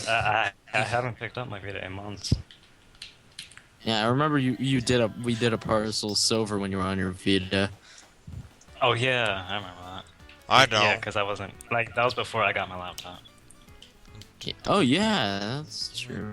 but I haven't picked up my Vita in months. Yeah, I remember we did a Parcel Silver when you were on your Vita. Oh yeah, I remember that. I Yeah, don't. because I wasn't like that was before I got my laptop. Oh yeah, that's true.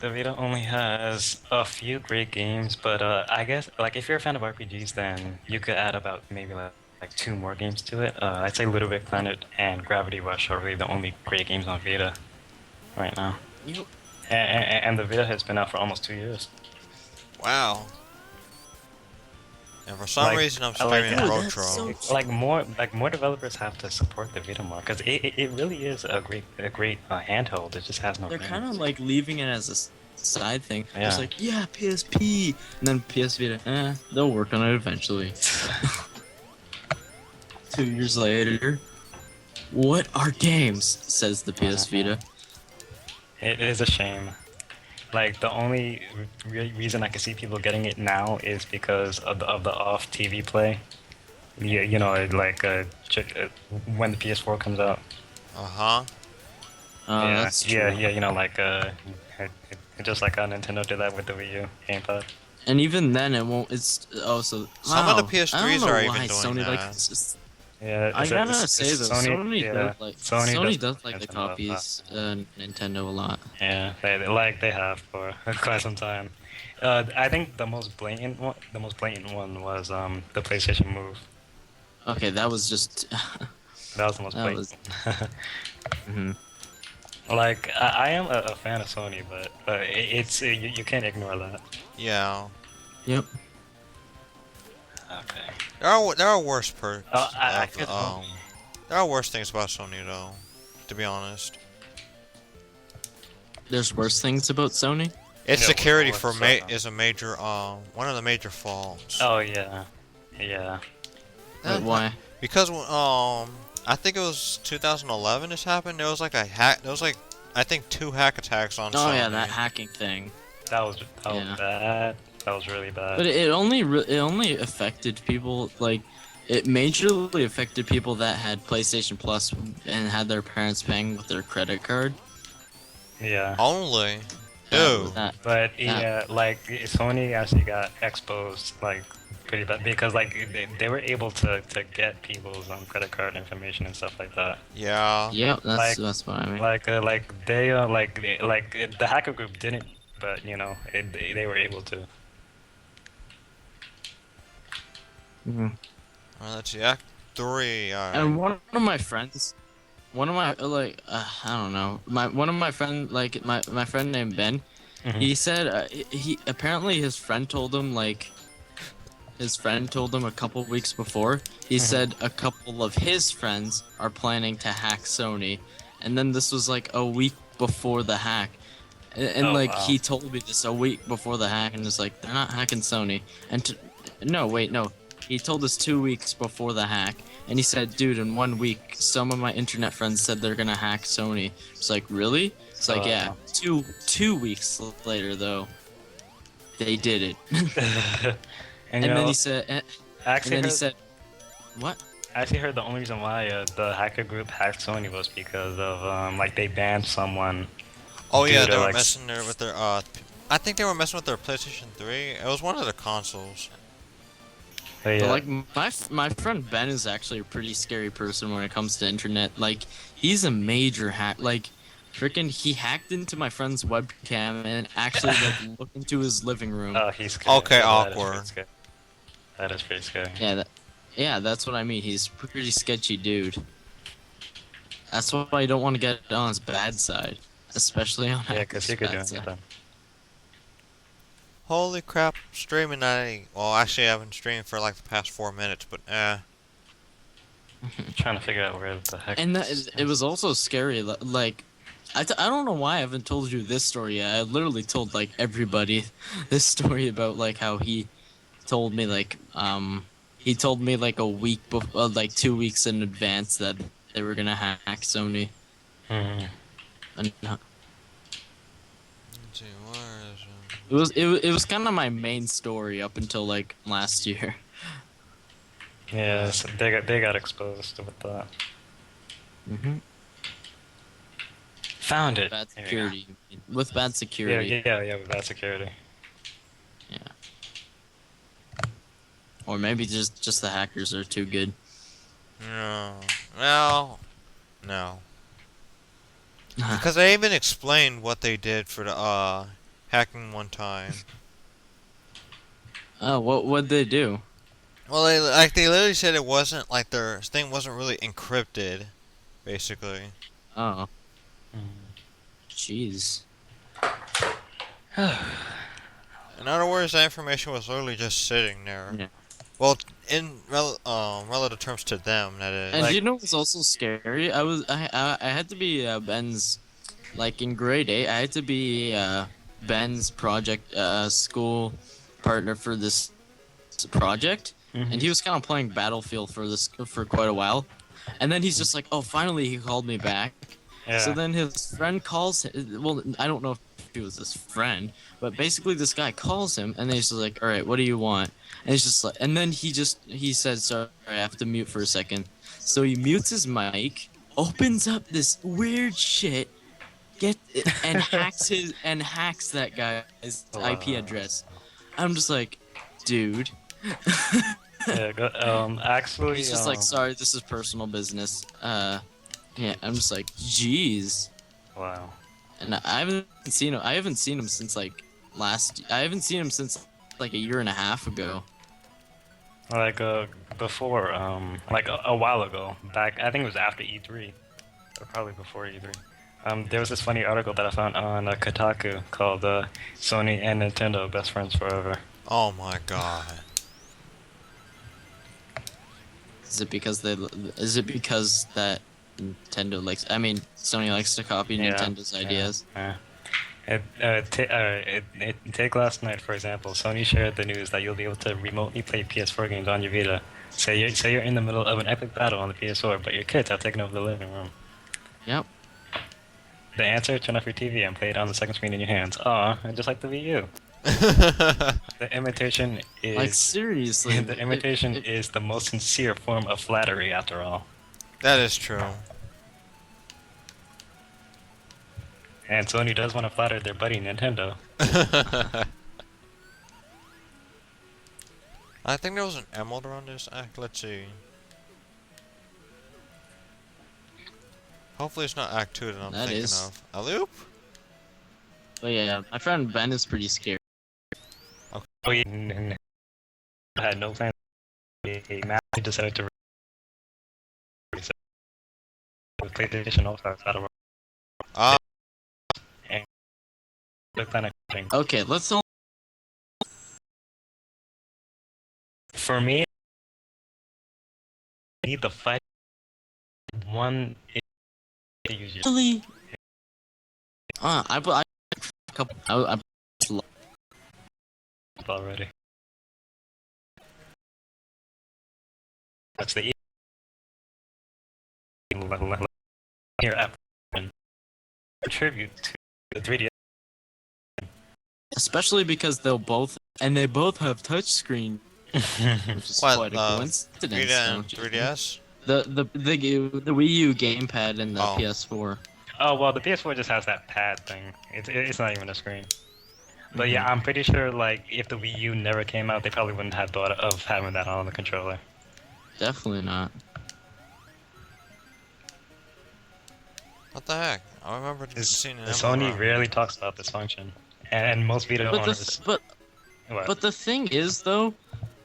The Vita only has a few great games, but I guess like if you're a fan of RPGs, then you could add about maybe like two more games to it. I'd say Little Big Planet and Gravity Rush are really the only great games on Vita right now. You And the Vita has been out for almost 2 years. Wow. And for some reason, I'm streaming Dude, Pro that's so Tro. Like more developers have to support the Vita more because it really is a great handheld. It just has no They're games. kind of like leaving it as a side thing. Yeah. It's like, yeah, PSP, and then PS Vita. They'll work on it eventually. 2 years later, what are games? Says the PS Vita. It is a shame. Like the only reason I can see people getting it now is because of the off TV play. Yeah, like when the PS4 comes out. Uh-huh. Yeah, That's true. yeah, like just like how Nintendo did that with the Wii U gamepad. And even then, it won't. It's also Some of the wow, PS3s I don't know are even why doing Sony that. like. It's Yeah, I gotta say though, Sony yeah, does like Sony does like the Nintendo a lot. copies Nintendo a lot. Yeah, they have for quite some time. I think the most blatant one was the PlayStation Move. Okay, that was just. That was the most That blatant. was- Mm-hmm. Like I am a fan of Sony, but it's you can't ignore that. Yeah. Yep. Okay. There are worse perks. I could- There are worse things about Sony though, to be honest. There's worse things about Sony. Its Yeah, security what's is a major one of the major faults. Oh yeah, yeah. Wait, why? Because I think it was 2011 this happened. There was like a hack. There was like I think 2 hack attacks on Oh Sony. yeah, that hacking thing. That was Yeah. bad. That was really bad. But it only affected people like. It majorly affected people that had PlayStation Plus and had their parents paying with their credit card. Yeah. Only, dude. But yeah, like Sony actually got exposed like pretty bad because like they were able to get people's credit card information and stuff like that. Yeah. Yep, Like- that's what I mean. Like they the hacker group didn't, but they were able to. Mhm. Let's see, Act 3. And one of my friends, one of my like I don't know, one of my friend like my friend named Ben, Mhm. he said he apparently his friend told him a couple weeks before. He said a couple of his friends are planning to hack Sony, and then this was like a week before the hack. And Oh, like wow. he told me this a week before the hack, and it's like they're not hacking Sony. And no, wait, no. He told us 2 weeks before the hack, and he said, "Dude, in 1 week, some of my internet friends said they're gonna hack Sony." It's like, really? It's like, yeah. Two weeks later, though, they did it. And, And then he said, I and actually then he heard, said, "What?" I actually heard the only reason why the hacker group hacked Sony was because of like they banned someone. oh yeah, due to, they were like, messing with their I think they were messing with their PlayStation 3. It was one of the consoles. But But yeah, like my friend Ben is actually a pretty scary person when it comes to internet. Like he's a major hack. Like freaking, he hacked into my friend's webcam and actually like looked into his living room. he's scary. Okay, That is awkward. pretty scary. That is pretty scary. Yeah, that's what I mean. He's a pretty sketchy dude. That's why I don't want to get on his bad side, especially on Yeah, because he could do bad side. anything. Holy crap, streaming well, actually I haven't streamed for like the past 4 minutes, but Trying to figure out where the heck. And it was also scary. Like, I don't know why I haven't told you this story yet. I literally told like everybody this story about like how he told me like a week before, like 2 weeks in advance that they were gonna hack Sony. Mhm. And let's see, where is it was kind of my main story up until like last year. Yeah, so they got exposed with that. Mm-hmm. Found it. Bad There you go. security. With bad security. Yeah, with that security. Yeah. Or maybe just the hackers are too good. No. Well, no. Because they even explained what they did for the hacking one time. Oh, what'd they do? Well, they literally said it wasn't like their thing wasn't really encrypted, basically. Oh, Mm. jeez. In other words, that information was literally just sitting there. Yeah. Well, in relative terms to them, that is. And Like- you know what's also scary? I had to be Ben's, like in grade 8, I had to be Ben's project school partner for this project, and he was kind of playing Battlefield for quite a while, and then he's just like, oh, finally he called me back. Yeah. So then his friend calls him. Well, I don't know if he was his friend, but basically this guy calls him, and then he's just like, all right, what do you want? And he's just like, and then he says, sorry, I have to mute for a second. So he mutes his mic, opens up this weird shit, and hacks that guy's IP address. I'm just like, dude. Yeah, actually, He's just like, sorry, this is personal business. Yeah, I'm just like, jeez. Wow. And I haven't seen him. I haven't seen him since like I haven't seen him since like a year and a half ago. Like before, like a while ago, back I think it was after E3, or probably before E3. There was this funny article that I found on Kotaku called "Sony and Nintendo Best Friends Forever." Oh my god. Is it because that Nintendo likes? I mean, Sony likes to copy Yeah, Nintendo's ideas. Yeah. Take last night, for example. Sony shared the news that you'll be able to remotely play PS4 games on your Vita. Say you're in the middle of an epic battle on the PS4, but your kids have taken over the living room. Yep. The answer: turn off your TV and play it on the second screen in your hands. Aw, just like the Wii U. The imitation is Like seriously. the imitation is the most sincere form of flattery, after all. That is true. And Sony does want to flatter their buddy Nintendo. I think there was an emerald around this act. Let's see. Hopefully it's not Act 2 that I'm That thinking is. of. A loop? But yeah, my friend Ben is pretty scared. Oh, yeah. I had no plans. He decided to PlayStation All-Stars out of Ah, the kind of thing. Okay, let's all. For me, I need the fight. One is usually. Really? I a couple. I Already. That's the here app and contribute to the 3D. especially because they both have touchscreen, which is what? quite a coincidence. 3D, don't you think? 3DS? The Wii U gamepad and the Oh. PS4. Oh well, the PS4 just has that pad thing. It's not even a screen. But yeah, I'm pretty sure like if the Wii U never came out, they probably wouldn't have thought of having that on the controller. Definitely not. What the heck? I remember seeing an emerald Sony around. rarely talks about this function, and most Vita But owners. What? but the thing is though,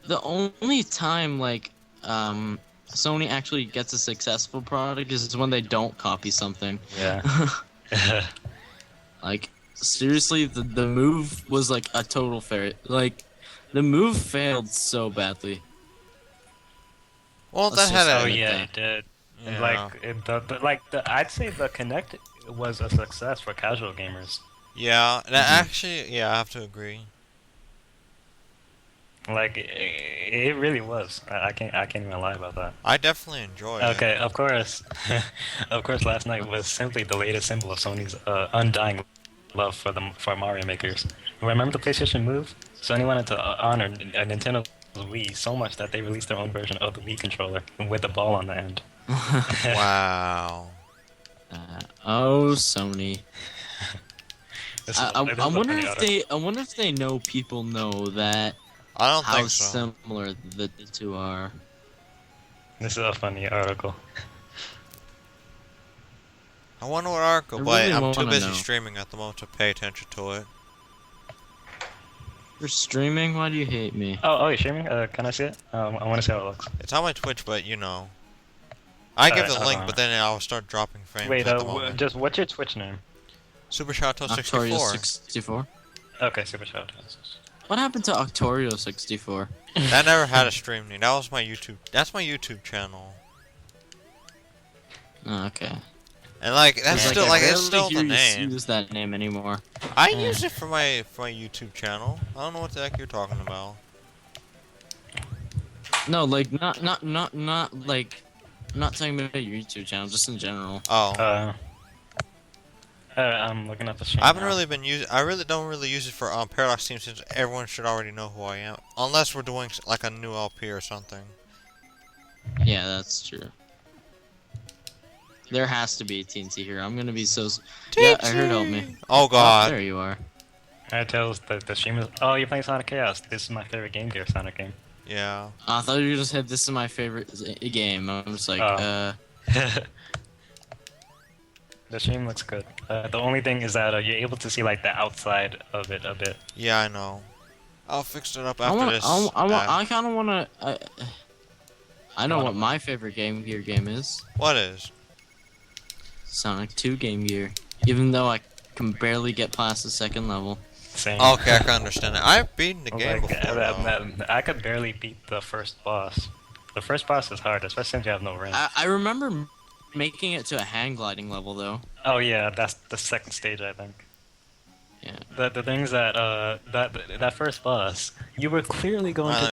the only time like Sony actually gets a successful product is when they don't copy something. Yeah. Like seriously, the move was like a total fail. Like the move failed so badly. Well, Let's that had just a. Oh admit yeah, that. it did. Yeah. I'd say the Kinect was a success for casual gamers. Yeah, that actually. Yeah, I have to agree. Like it really was. I can't even lie about that. I definitely enjoyed it. Okay, of course, of course. Last night was simply the latest symbol of Sony's undying love for Mario makers. Remember the PlayStation Move? Sony wanted to honor Nintendo's Wii so much that they released their own version of the Wii controller with a ball on the end. Wow. Oh, Sony. This I, is, I, this is I a wonder funny if article. they know people know that I don't how think so. similar the two are. This is a funny article. I wonder what article, I but really I'm too wanna busy know. streaming at the moment to pay attention to it. You're streaming? Why do you hate me? Oh, you're streaming? Can I see it? I want to see how it looks. It's on my Twitch, but you know. I give Alright, the link, but then I'll start dropping frames Wait, at the moment. just what's your Twitch name? Super Shadow Octorio 64. 64. Okay, Super Shout. What happened to Octorio 64? That never had a stream name. That was my YouTube. That's my YouTube channel. Oh, okay. And like that's It's still I like it's barely still hear the you name. use that name anymore. I Yeah. use it for my YouTube channel. I don't know what the heck you're talking about. No, like not like not talking about your YouTube channel, just in general. Oh. I'm looking at the stream. I haven't now. really been using. I really don't really use it for Paradox Team since everyone should already know who I am, unless we're doing like a new LP or something. Yeah, that's true. There has to be a TNT here. I'm gonna be so. Yeah, I heard. Help me. Oh Oh, God. there you are. I tell the stream is. Oh, you're playing Sonic Chaos. This is my favorite Game Gear Sonic game. Yeah. I thought you just said this is my favorite game. I'm just like, Oh. The stream looks good. The only thing is that you're able to see like the outside of it a bit. Yeah, I know. I'll fix it up I after want. this. I kind of wanna. I know what my favorite Game Gear game is. What is? Sonic 2 Game Gear. Even though I can barely get past the second level. Same. Okay, I can understand it. I've beaten the Oh game my before. God, though. I could barely beat the first boss. The first boss is hard, especially since you have no range. I remember making it to a hang gliding level though. Oh yeah, that's the second stage, I think. Yeah. The things that that first boss, you were clearly going to